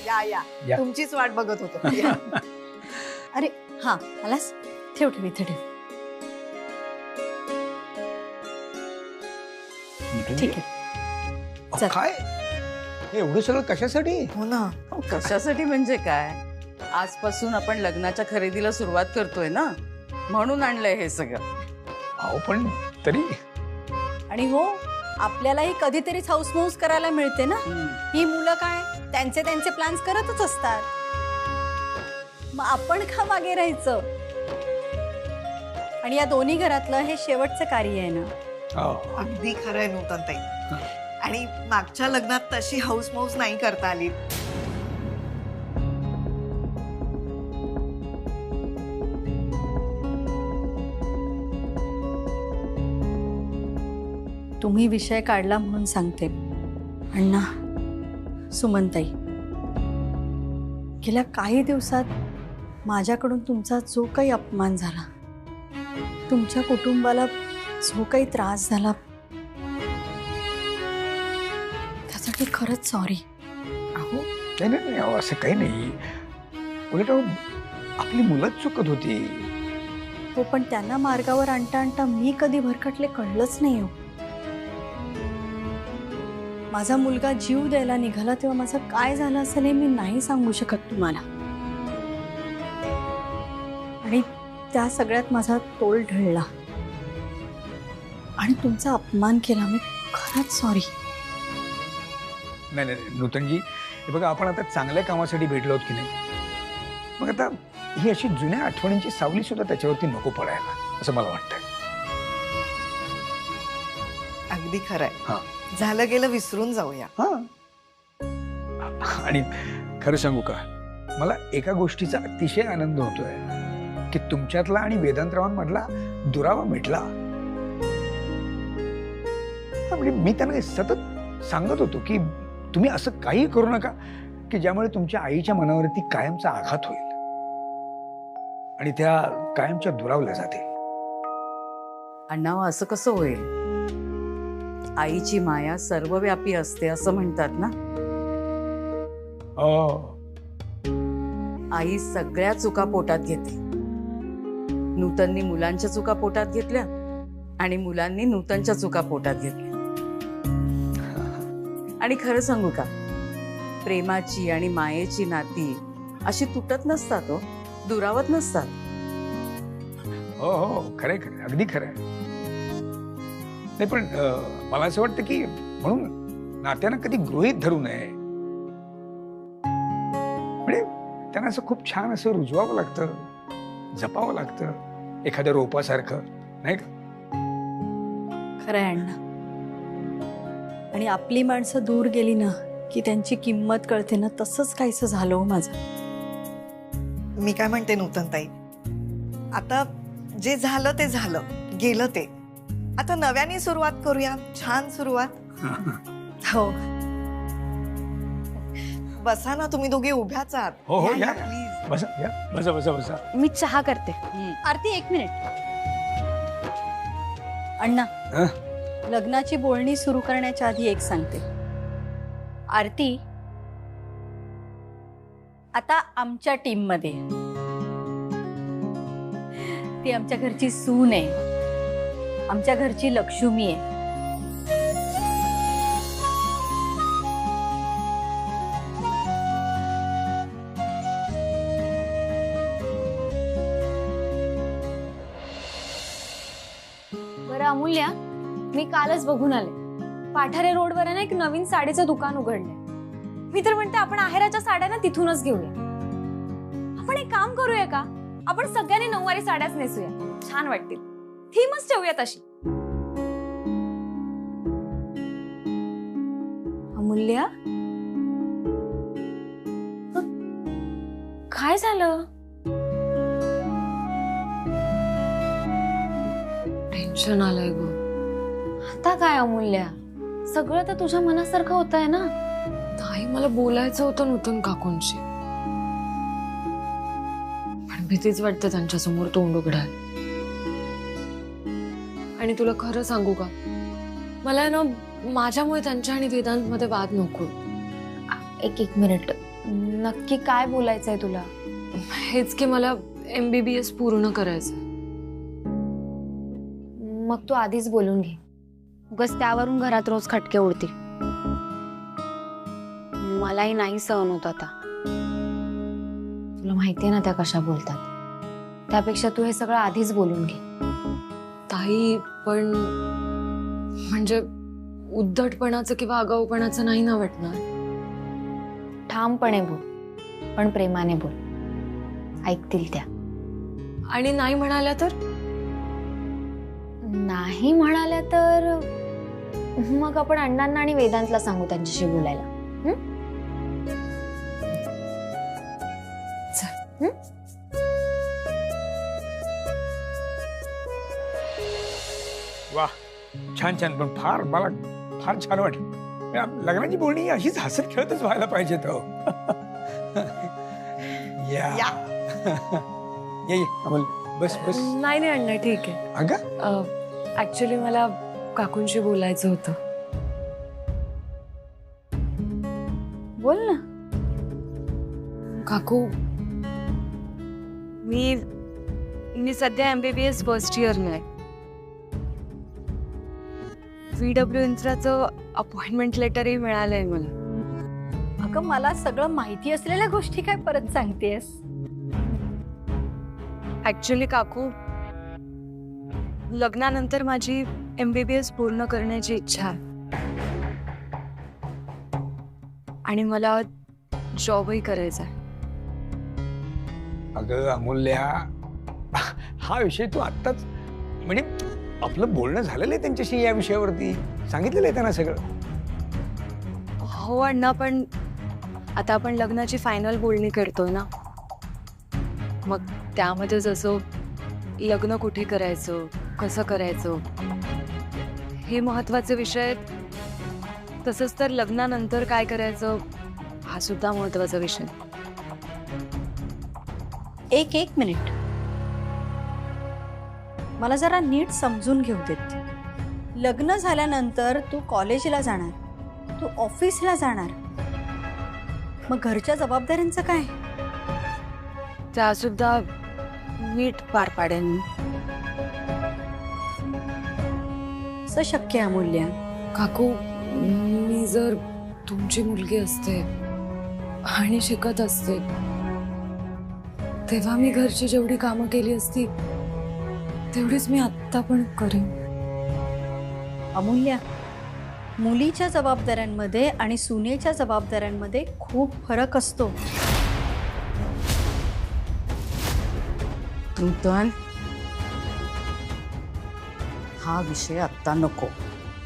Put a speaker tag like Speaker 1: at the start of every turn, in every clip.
Speaker 1: या या
Speaker 2: या.
Speaker 1: तुमचीच वाट बघत होतो या.
Speaker 3: अरे हा आलास, ठेव ठेव इथे ठेव. ठीक आहे. चल.
Speaker 2: काय हे एवढं सगळं कशासाठी?
Speaker 1: हो ना.
Speaker 4: कशासाठी म्हणजे काय, आजपासून आपण लग्नाच्या खरेदीला सुरुवात करतोय ना, म्हणून आणलंय हे सगळं.
Speaker 2: अहो पण तरी
Speaker 3: आणि हो, आपल्यालाही कधीतरीच हाऊसमाऊस करायला मिळते ना. ही मुलं काय त्यांचे त्यांचे प्लॅन्स करतच असतात, मग आपण का मागे राहायचं. आणि या दोन्ही घरातलं हे शेवटचं कार्य आहे ना.
Speaker 1: अगदी खरंय नूतन ताई. आणि मागच्या लग्नात तशी हाऊस मौस नाही करता आली.
Speaker 3: तुम्ही विषय काढला म्हणून सांगते अण्णा, सुमनताई, गेल्या काही दिवसात माझ्याकडून तुमचा जो काही अपमान झाला, तुमच्या कुटुंबाला जो काही त्रास झाला, त्यासाठी खरंच सॉरी.
Speaker 2: अहो नाही नाही नाही, अहो असं काही नाही. उलट आपली मुलंच चुकत होती.
Speaker 3: हो, पण त्यांना मार्गावर आणता आणता मी कधी भरकटले कळलंच नाही. हो, माझा मुलगा जीव द्यायला निघाला तेव्हा माझं काय झालं असेल हे मी नाही सांगू शकत तुम्हाला. आणि त्या सगळ्यात माझा तोल ढळला आणि तुमचा अपमान केला. मी खरंच सॉरी.
Speaker 2: नाही नाही नूतनजी, हे बघा आपण आता चांगल्या कामासाठी भेटलो आहोत की नाही. मग आता ही अशी जुन्या आठवणींची सावली सुद्धा त्याच्यावरती नको पडायला, असं मला वाटतंय.
Speaker 1: अगदी खरंय.
Speaker 2: हा.
Speaker 1: झालं गेलं विसरून जाऊया.
Speaker 2: हा. आणि खरं सांगू का, मला एका गोष्टीचा अतिशय आनंद होतोय की तुमच्यातला आणि वेदांतरावांमधला दुरावा मिटला. म्हणजे मी त्यांना सतत सांगत होतो की तुम्ही असं काही करू नका की ज्यामुळे तुमच्या आईच्या मनावरती कायमचा आघात होईल आणि त्या कायमच्या दुरावल्या जातील.
Speaker 4: अण्णा, असं कसं होईल? आईची माया सर्वव्यापी असते असं म्हणतात ना. आई सगळ्या चुका पोटात घेते. नूतननी मुलांच्या चुका पोटात घेतल्या आणि मुलांनी नूतनच्या चुका पोटात घेतल्या. आणि खरं सांगू का, प्रेमाची आणि मायेची नाती अशी तुटत नसतात, हो, दुरावत नसतात.
Speaker 2: हो हो, खरंय खरंय, अगदी खरंय. नाही पण मला असं वाटतं की म्हणून नात्यांना कधी गृहीत धरू नये. म्हणजे त्यांना असं खूप छान असं रुजवावं लागतं, जपावं लागतं, एखाद्या रोपासारखं, नाही का?
Speaker 3: खरं आहे अण्णा. आणि आपली माणसं दूर गेली ना की त्यांची किंमत कळते ना, तसंच काहीसं झालं हो माझं.
Speaker 1: मी काय म्हणते नूतन ताई, आता जे झालं ते झालं, गेलं ते. आता नव्याने सुरुवात करूया, छान सुरुवात.
Speaker 3: हो,
Speaker 1: बसा ना, तुम्ही दोघे उभ्याच आहात.
Speaker 2: हो हो, या
Speaker 1: प्लीज.
Speaker 2: बसा, या बसा बसा बसा.
Speaker 3: मी चहा करते. आरती, एक मिनिट. अण्णा, लग्नाची बोलणी सुरू करण्याच्या आधी एक सांगते. आरती आता आमच्या टीम मध्ये, ती आमच्या घरची सून आहे, आमच्या घरची लक्ष्मी आहे.
Speaker 5: बरं अमूल्या, मी कालच बघून आले, पाठारे रोडवर आहे ना एक नवीन साडीचं दुकान उघडलंय. मी तर म्हणते आपण आहेराच्या साड्या ना तिथूनच घेऊया. आपण एक काम करूया का, आपण सगळ्यांनी नऊवारी साड्याच नेसूया, छान वाटतील. थीमच ठेवूया तशी.
Speaker 3: अमूल्या,
Speaker 5: काय झालं?
Speaker 6: टेन्शन आलंय ग.
Speaker 5: आता काय अमूल्या, सगळं तर तुझ्या मनासारखं होत आहे ना.
Speaker 6: ताई, मला बोलायचं होतं नूतन काकूंशी, पण भीतीच वाटते त्यांच्यासमोर तोंड उघडायला. आणि तुला खरं सांगू का, मला ना माझ्यामुळे त्यांच्या आणि वेदांत मध्ये वाद नको.
Speaker 5: एक मिनिट, नक्की काय बोलायचंय तुला?
Speaker 6: हेच की मला MBBS पूर्ण करायचं.
Speaker 5: मग तू आधीच बोलून घे. उगाच त्यावरून घरात रोज खटके उडतील. मलाही नाही सहन होत आता. तुला माहितीये ना त्या कशा बोलतात. त्यापेक्षा तू हे सगळं आधीच बोलून घे.
Speaker 6: ताई पण म्हणजे उद्धटपणाचं किंवा आगाऊपणाचं नाही ना वाटणार.
Speaker 5: ठामपणे बोल, पण प्रेमाने बोल. ऐकतील त्या.
Speaker 6: आणि नाही म्हणाल्या तर?
Speaker 5: नाही म्हणाल्या तर मग आपण अण्णांना आणि वेदांतला सांगू त्यांच्याशी बोलायला.
Speaker 2: वा, छान छान. पण मला फार छान वाटलं. लग्नाची बोलणी अशीच हसत खेळतच व्हायला पाहिजेत हो. या
Speaker 1: या.
Speaker 2: ये अमोल, बस बस.
Speaker 6: नाही नाही अण्णा ठीक आहे.
Speaker 2: अगं
Speaker 6: ऍक्च्युली मला काकूंशी बोलायचं होतं.
Speaker 5: बोल ना.
Speaker 6: काकू
Speaker 4: मी सध्या MBBS फर्स्ट इयरला आहे. VW इंत्राचं अपॉइंटमेंट लेटरही मिळालंय मला.
Speaker 3: अगं मला सगळं माहिती असलेल्या गोष्टी काय परत सांगतेस?
Speaker 4: ऍक्च्युली काकू, लग्नानंतर माझी MBBS पूर्ण करण्याची इच्छा आहे. आणि मला जॉबही करायचा आहे.
Speaker 2: अगं अमूल्या, हा विषय तू आत्ताच म्हणजे आपलं बोलणं झालेलं आहे त्यांच्याशी या विषयावरती. सांगितलेलं आहे त्यांना सगळं.
Speaker 4: हो अण्णा, पण आता आपण लग्नाची फायनल बोलणी करतोय ना. मग त्यामध्ये जसं लग्न कुठे करायचं, कसं करायचं, हे महत्वाचे विषय आहेत. तसंच तर लग्नानंतर काय करायचं हा सुद्धा महत्वाचा विषय.
Speaker 3: एक मिनिट, मला जरा नीट समजून घेऊ देत. लग्न झाल्यानंतर तू कॉलेजला जाणार, तू ऑफिसला जाणार, मग घरच्या जबाबदाऱ्यांचं काय?
Speaker 4: त्या सुद्धा नीट पार पाडेन मी.
Speaker 3: असं शक्य आहे अमूल्य?
Speaker 6: काकू, मी जर तुमची मुलगी असते आणि शिकत असते तेव्हा मी घरची जेवढी कामं केली असती तेवढीच मी आत्ता पण करेन.
Speaker 3: अमूल्य, मुलीच्या जबाबदाऱ्यांमध्ये आणि सुनेच्या जबाबदाऱ्यांमध्ये खूप फरक असतो.
Speaker 4: नूतन, हा विषय आत्ता नको.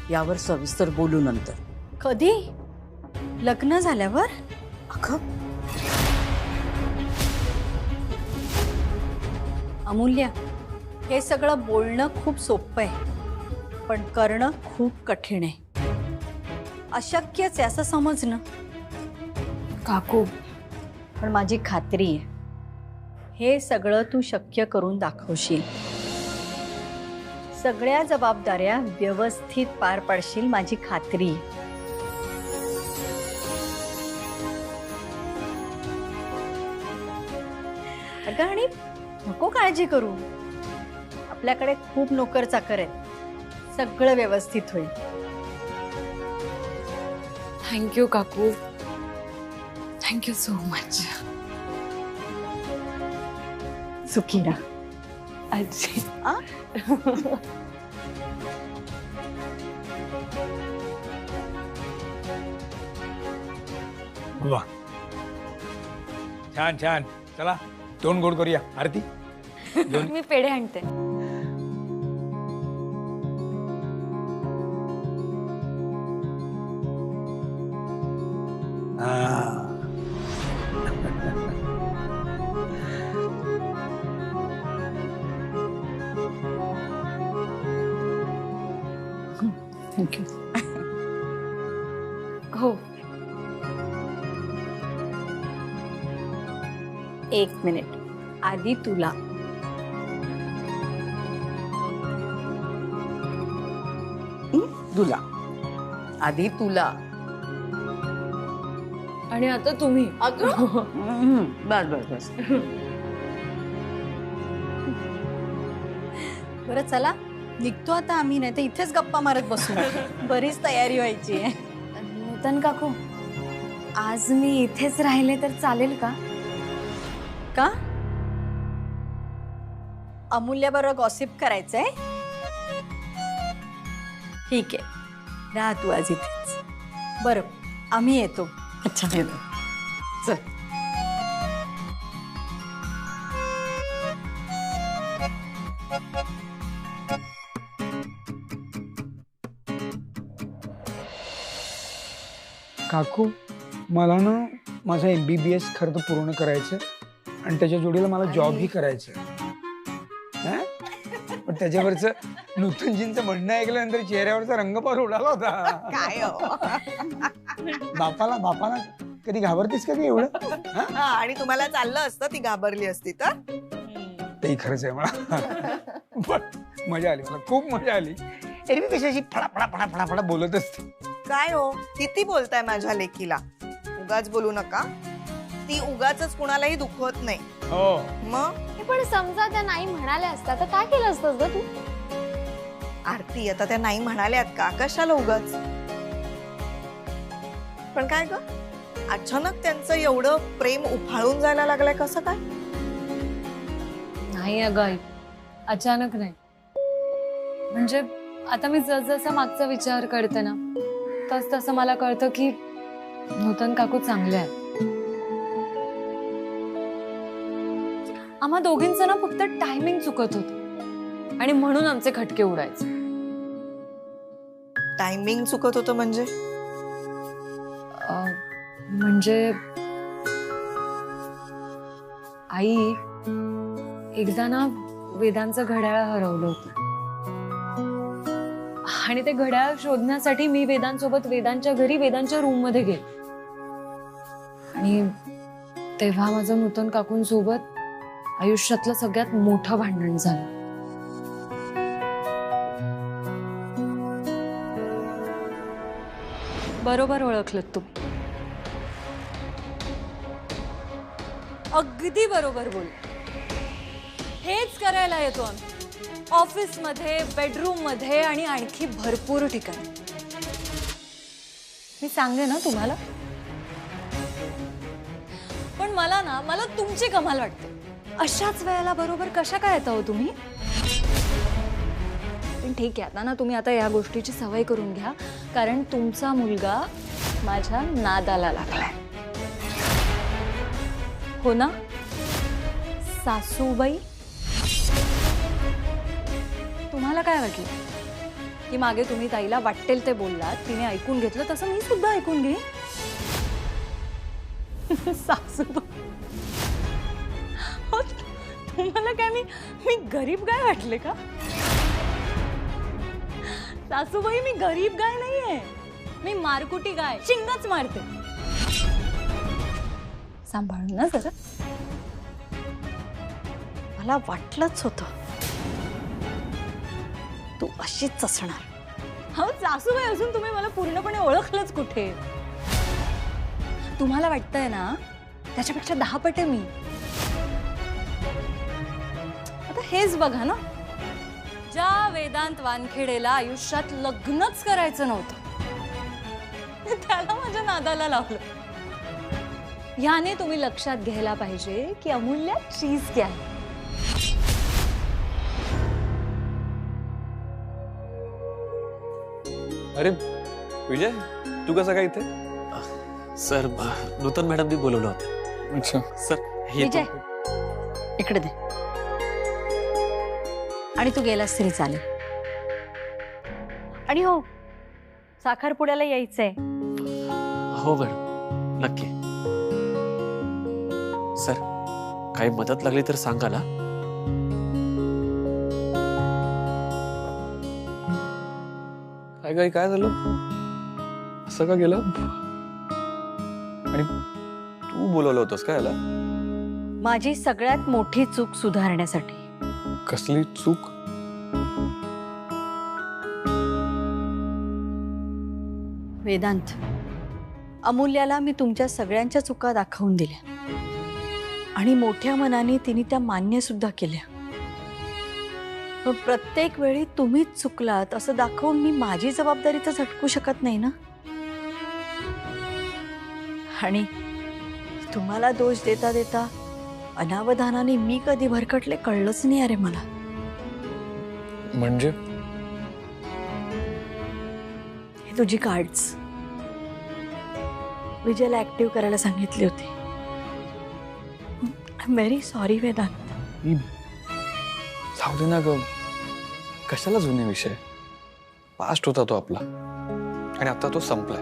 Speaker 4: यावर सविस्तर बोलू नंतर.
Speaker 3: कधी? लग्न झाल्यावर?
Speaker 4: अगं
Speaker 3: अमूल्य, हे सगळं बोलणं खूप सोपं आहे, पण करणं खूप कठीण आहे. अशक्यच आहे असं समजणं.
Speaker 6: काकू,
Speaker 3: पण माझी खात्री आहे हे सगळं तू शक्य करून दाखवशील. सगळ्या जबाबदाऱ्या व्यवस्थित पार पाडशील, माझी खात्री आहे. अगं, आणि नको काळजी करू. आपल्याकडे खूप नोकर चाकर आहेत. सगळं व्यवस्थित होईल.
Speaker 6: थँक्यू काकू. Thank you so much.
Speaker 3: सुखी राहा.
Speaker 6: आजी.
Speaker 2: वा, छान छान. चला तोंड गोड करूया. आरती घेऊन.
Speaker 5: मी पेढे आणते.
Speaker 3: थँक्यू.
Speaker 6: हो.
Speaker 3: एक मिनिट, आधी तुला.
Speaker 4: तुला आधी तुला.
Speaker 6: आणि आता तुम्ही.
Speaker 1: बस बस बस.
Speaker 3: बरं चला निघतो आता आम्ही, नाही तर इथेच गप्पा मारत बसू. बरीच तयारी व्हायची आहे.
Speaker 5: नूतन काकू, आज मी इथेच राहिले तर चालेल का?
Speaker 3: का अमूल्य बरोबर गॉसिप करायचंय? ठीक आहे, राहा तू आज इथेच. बरं आम्ही येतो.
Speaker 1: अच्छा येतो. चल.
Speaker 2: काकू मला ना माझं MBBS खरं तर पूर्ण करायचं आणि त्याच्या जोडीला मला जॉबही करायचं आहे. पण त्याच्यावरचं नूतनजींचं म्हणणं ऐकल्यानंतर चेहऱ्यावरचा रंग पार उडाला होता.
Speaker 1: काय हो?
Speaker 2: बापाला कधी घाबरतीस कधी एवढं?
Speaker 1: हा, आणि तुम्हाला चाललं असतं ती घाबरली असती तर.
Speaker 2: तेही खरंच आहे मला. पण मजा आली, मला खूप मजा आली. एरवी कशाची फळा बोलत असते.
Speaker 1: काय हो किती बोलताय माझ्या लेकीला? उगाच बोलू नका. ती उगाच कुणालाही दुखवत नाही.
Speaker 2: हो
Speaker 1: मग
Speaker 5: हे पण समजा त्या नाही म्हणाल्या असता तर काय केलं असतंस ग तू?
Speaker 1: आरती आता त्या नाही म्हणाल्यात का? कशाला उगाच? पण काय ग अचानक त्यांचं एवढं प्रेम उफाळून जायला लागलंय कसं काय?
Speaker 6: नाही अगं आई, अचानक नाही. म्हणजे आता मी जसजसा मागचा विचार करते ना तसं मला कळतं की नूतन काकू चांगले आहेत. आम्हा दोघींचं ना फक्त टायमिंग चुकत होत आणि म्हणून आमचे खटके उडायचे.
Speaker 1: टायमिंग चुकत होतं म्हणजे?
Speaker 6: म्हणजे आई, एकदा ना वेदांचं घड्याळ हरवलं होतं आणि ते घड्याळ शोधण्यासाठी मी वेदांसोबत वेदांच्या घरी वेदांच्या रूम मध्ये गेले आणि तेव्हा माझं नूतन काकूंसोबत आयुष्यातलं सगळ्यात मोठं भांडण झालं. बरोबर ओळखलत तुम्ही, अगदी बरोबर बोल. हेच करायला येतो आम्ही ऑफिस मध्ये, बेडरूम मध्ये आणि आणखी भरपूर ठिकाणी. मी सांगे ना तुम्हाला, पण मला तुमची कमाल वाटते. अशाच वेळेला बरोबर कशा काय येता हो तुम्ही? पण ठीक आहे, आता ना तुम्ही आता या गोष्टीची सवय करून घ्या, कारण तुमचा मुलगा माझ्या नादाला लागलाय. हो ना सासूबाई? तुम्हाला काय वाटलं की मागे तुम्ही ताईला वाटेल ते बोललात, तिने ऐकून घेतलं, तसं मी सुद्धा ऐकून घे. सासूबाई हो, तुम्हाला काय मी गरीब गाय वाटले का? सासूबाई मी गरीब गाय नाहीये, मी मारकुटी गाय, शिंगच मारते. सांभाळून ना जरा.
Speaker 3: मला वाटलंच होतं तू अशीच असणार.
Speaker 6: हो सासूबाई असून तुम्ही मला पूर्णपणे ओळखलंच कुठे? तुम्हाला वाटतंय ना त्याच्यापेक्षा 10 पटे मी. आता हेच बघा ना, ज्या वेदांत वानखेडेला आयुष्यात लग्नच करायचं नव्हतं त्याला माझ्या नादाला लावलं. ह्याने तुम्ही लक्षात घ्यायला पाहिजे की अमूल्य चीज क्या आहे.
Speaker 7: अरे विजय, तू कसा काय इथे?
Speaker 8: सर नूतन मॅडमनी बोलवलं होतं.
Speaker 7: अच्छा
Speaker 8: सर हे
Speaker 3: विजय इकडे दे. आणि तू गेलास तरी चालेल. आणि हो साखरपुड्याला यायचंय.
Speaker 8: हो मॅडम, नक्की. सर काही मदत लागली तर सांगा ना.
Speaker 7: काय झालं? असं का गेलं? आणि तू बोलवलं होतंस का याला?
Speaker 3: माझी सगळ्यात मोठी चूक सुधारण्यासाठी.
Speaker 7: कसली चूक?
Speaker 3: वेदांत, अमूल्याला मी तुमच्या सगळ्यांच्या चुका दाखवून दिल्या आणि मोठ्या मनाने तिने त्या मान्य सुद्धा केल्या. पण प्रत्येक वेळी तुम्हीच चुकलात असं दाखवून मी माझी जबाबदारी तर झटकू शकत नाही ना. आणि तुम्हाला दोष देता देता अनावधानाने मी कधी भरकटले कळलंच नाही अरे मला.
Speaker 7: म्हणजे
Speaker 3: हे तुझी कार्ड्स विजयला ऍक्टिव्ह करायला सांगितली होती. I am very sorry Vedant.
Speaker 7: जाऊ दे ना ग, कशाला जुने विषय. पास्ट होता तो आपला आणि आता तो संपलाय.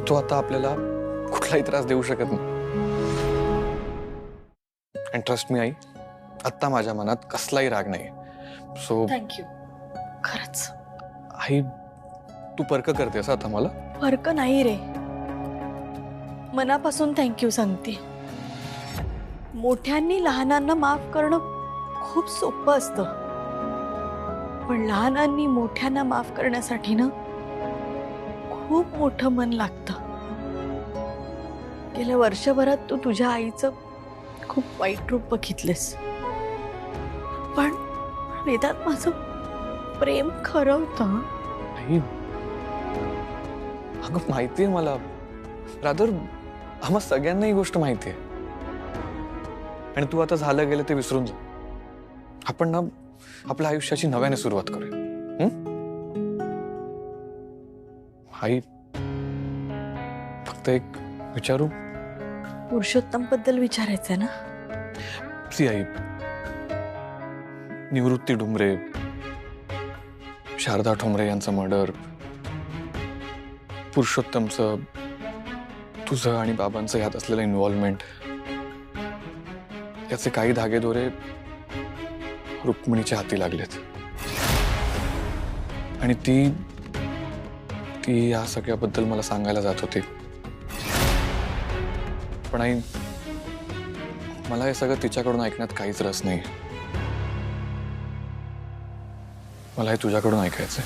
Speaker 7: तो आता आपल्याला कुठलाही त्रास देऊ शकत नाही. आणि ट्रस्ट मी आई, आत्ता माझ्या मनात कसलाही राग नाही. So
Speaker 3: thank you. खरंच
Speaker 7: आई, तू पर्क करतेस आता मला.
Speaker 3: फरक नाही रे, मनापासून थँक्यू सांगते. मोठ्यांनी लहानांना माफ करणं खूप सोपं असतं, पण लहानांनी मोठ्यांना माफ करण्यासाठी ना खूप मोठं मन लागतं. गेल्या वर्षभरात तू तुझ्या आईचं खूप वाईट रूप बघितलेस, पण वेदात माझं प्रेम खरं होतं.
Speaker 7: आई, अगं माहितीये मला, रादर आम्हा सगळ्यांना ही गोष्ट माहितीये. आणि तू आता झालं गेलं ते विसरून जा. आपण ना आपल्या आयुष्याची नव्याने सुरुवात करूया. आई, फक्त एक विचारू?
Speaker 3: पुरुषोत्तम बद्दल विचारायचंय ना?
Speaker 7: सी आई, निवृत्ती डुमरे, शारदा ठोंबरे यांचं मर्डर, पुरुषोत्तमचं, तुझं आणि बाबांचं यात असलेलं इन्व्हॉल्वमेंट, याचे काही धागेदोरे रुक्मिणीच्या हाती लागलेत. आणि ती या सगळ्याबद्दल मला सांगायला जात होती. पण आई, मला हे सगळं तिच्याकडून ऐकण्यात काहीच रस नाही. मला हे तुझ्याकडून ऐकायचंय.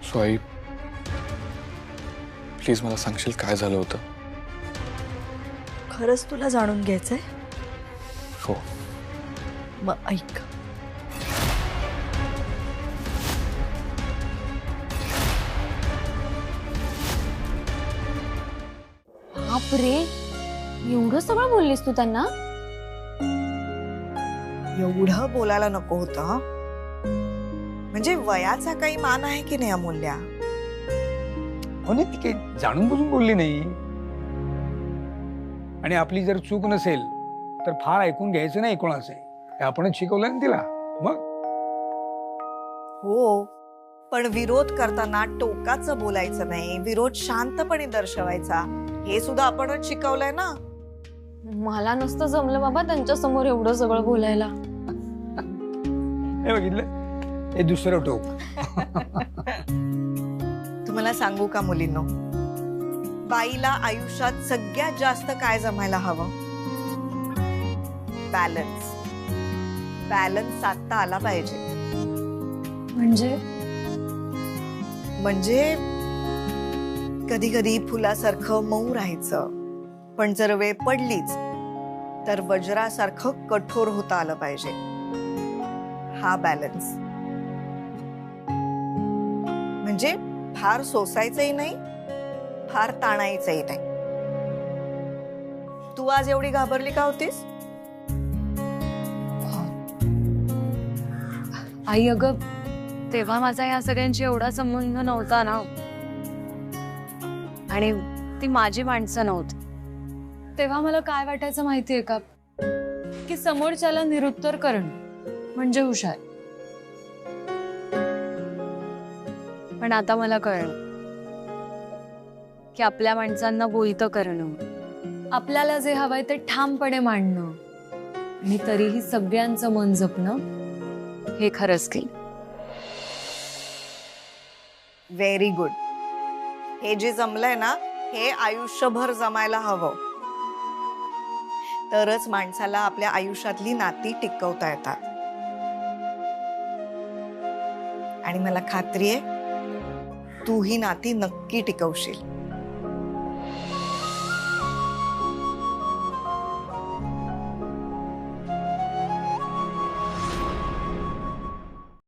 Speaker 7: सो आई, प्लीज मला सांगशील काय झालं होतं?
Speaker 3: खरंच तुला जाणून घ्यायचंय?
Speaker 7: हो.
Speaker 3: मग ऐक.
Speaker 5: बापरे, एवढं सगळं बोललीस तू त्यांना?
Speaker 1: एवढं बोलायला नको होतं. म्हणजे वयाचा काही मान आहे की नाही अमूल्या?
Speaker 2: हो नाही, ती काही जाणून बुजून बोलली नाही. आणि आपली जर चूक नसेल तर फार ऐकून घ्यायचं नाही कोणाचं. हे आपणच शिकवलं ना तिला. मग
Speaker 1: हो, पण विरोध करताना टोकाचं बोलायचं नाही, विरोध शांतपणे दर्शवायचा, हे सुद्धा आपणच शिकवलंय ना.
Speaker 5: मला नसतं जमलं बाबा त्यांच्या समोर एवढं सगळं बोलायला.
Speaker 2: हे बघितलं, हे दुसरं टोक.
Speaker 1: तुम्हाला सांगू का मुलींनो, बाईला आयुष्यात सगळ्यात जास्त काय जमायला हवं? बॅलन्स. बॅलन्स साधता आला पाहिजे. म्हणजे कधी कधी फुलासारखं मऊ राहायचं, पण जर वेळ पडलीच तर वज्रासारखं कठोर होता आलं पाहिजे. हा बॅलन्स. म्हणजे फार सोसायचंही नाही, फार ताणायचंही नाही. तू आज एवढी घाबरली का होतीस?
Speaker 4: आई, अगं तेव्हा माझा या सगळ्यांशी एवढा संबंध नव्हता ना, आणि ती माझी माणसं नव्हती.
Speaker 6: तेव्हा मला काय वाटायचं माहितीये का, की समोरच्याला निरुत्तर करणं म्हणजे हुशार.
Speaker 4: पण आता मला कळलं की आपल्या माणसांना बोलतं करणं,
Speaker 6: आपल्याला जे हवंय ते ठामपणे मांडणं आणि तरीही सगळ्यांचं मन जपणं,
Speaker 4: हे खरं स्किल.
Speaker 1: Very good. हे जे जमलंय ना, हे आयुष्यभर जमायला हवं. तरच माणसाला आपल्या आयुष्यातली नाती टिकवता येतात. आणि मला खात्री आहे तू ही नाती नक्की टिकवशील.